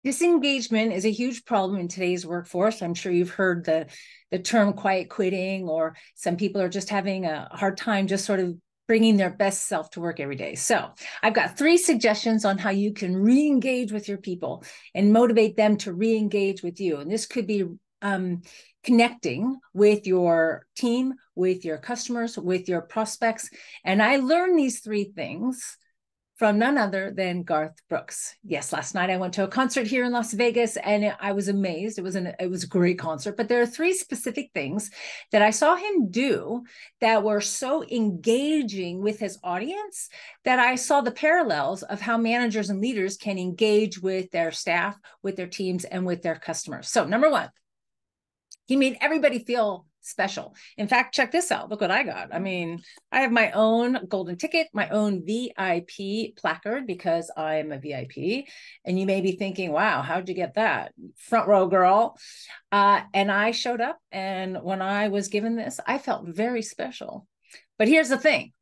Disengagement is a huge problem in today's workforce. I'm sure you've heard the term quiet quitting, or some people are just having a hard time just sort of bringing their best self to work every day. So I've got 3 suggestions on how you can re-engage with your people and motivate them to re-engage with you. And this could be connecting with your team, with your customers, with your prospects. And I learned these 3 things from none other than Garth Brooks. Yes, last night I went to a concert here in Las Vegas and I was amazed. It was a great concert, but there are 3 specific things that I saw him do that were so engaging with his audience that I saw the parallels of how managers and leaders can engage with their staff, with their teams, and with their customers. So number 1, he made everybody feel special. In fact, check this out. Look what I got. I mean, I have my own golden ticket, my own VIP placard because I'm a VIP. And you may be thinking, wow, how'd you get that? Front row girl. And I showed up. And when I was given this, I felt very special. But here's the thing.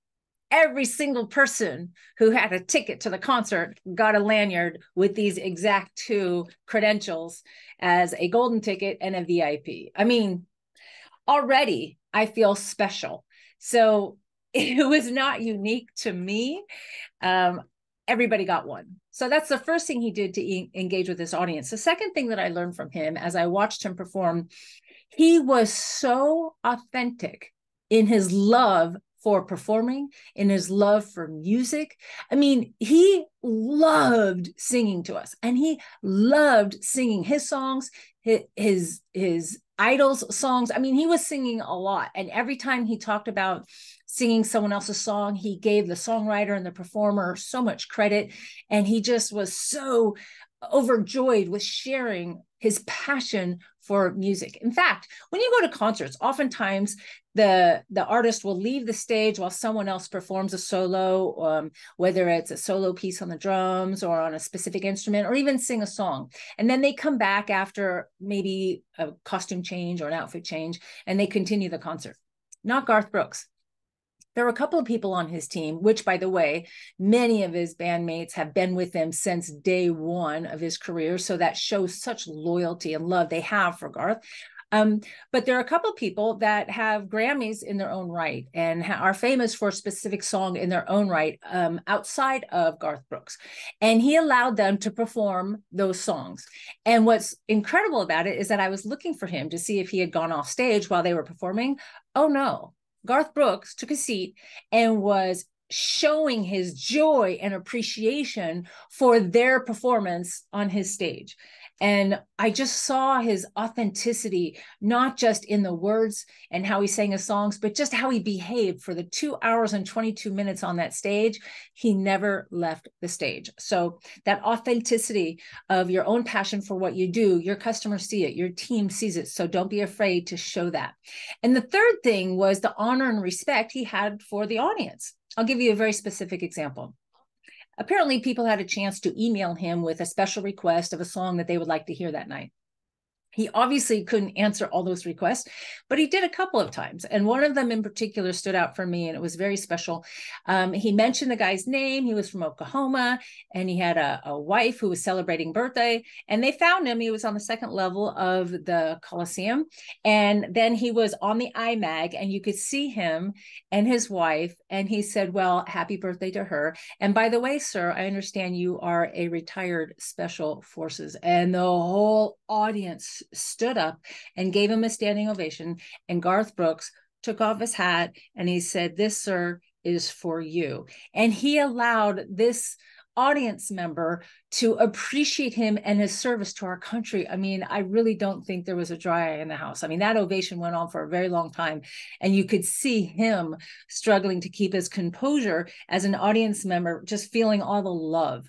Every single person who had a ticket to the concert got a lanyard with these exact 2 credentials as a golden ticket and a VIP. I mean, already I feel special. So it was not unique to me. Everybody got one. So that's the first thing he did to engage with his audience. The second thing that I learned from him as I watched him perform, he was so authentic in his love for performing, in his love for music. I mean, he loved singing to us, and he loved singing his songs, his idols' songs. I mean, he was singing a lot. And every time he talked about singing someone else's song, he gave the songwriter and the performer so much credit. And he just was so overjoyed with sharing his passion for music. In fact, when you go to concerts, oftentimes the artist will leave the stage while someone else performs a solo, whether it's a solo piece on the drums or on a specific instrument, or even sing a song. And then they come back after maybe a costume change or an outfit change, and they continue the concert. Not Garth Brooks. There were a couple of people on his team, which, by the way, many of his bandmates have been with him since day 1 of his career. So that shows such loyalty and love they have for Garth. But there are a couple of people that have Grammys in their own right and are famous for a specific song in their own right, outside of Garth Brooks. And he allowed them to perform those songs. And what's incredible about it is that I was looking for him to see if he had gone off stage while they were performing. Oh, no. Garth Brooks took a seat and was showing his joy and appreciation for their performance on his stage. And I just saw his authenticity, not just in the words and how he sang his songs, but just how he behaved for the 2 hours and 22 minutes on that stage. He never left the stage. So that authenticity of your own passion for what you do, your customers see it, your team sees it. So don't be afraid to show that. And the third thing was the honor and respect he had for the audience. I'll give you a very specific example. Apparently, people had a chance to email him with a special request of a song that they would like to hear that night. He obviously couldn't answer all those requests, but he did a couple of times. And one of them in particular stood out for me, and it was very special. He mentioned the guy's name. He was from Oklahoma, and he had a wife who was celebrating birthday. And they found him. He was on the 2nd level of the Colosseum. And then he was on the iMag, and you could see him and his wife. And he said, well, happy birthday to her. And by the way, sir, I understand you are a retired Special Forces. And the whole audience stood up and gave him a standing ovation. And Garth Brooks took off his hat and he said, this, sir, is for you. And he allowed this audience member to appreciate him and his service to our country. I mean, I really don't think there was a dry eye in the house. I mean, that ovation went on for a very long time, and you could see him struggling to keep his composure as an audience member, just feeling all the love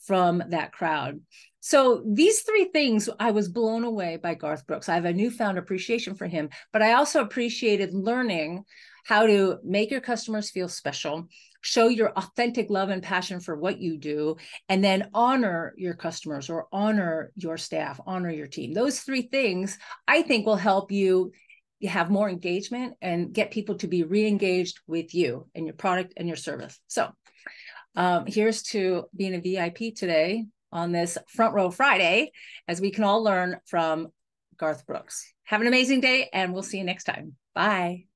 from that crowd. So these 3 things, I was blown away by Garth Brooks. I have a newfound appreciation for him, but I also appreciated learning how to make your customers feel special, show your authentic love and passion for what you do, and then honor your customers or honor your staff, honor your team. Those 3 things, I think, will help you have more engagement and get people to be re-engaged with you and your product and your service. So here's to being a VIP today. on this Front Row Friday as we can all learn from Garth Brooks. Have an amazing day, and we'll see you next time. Bye.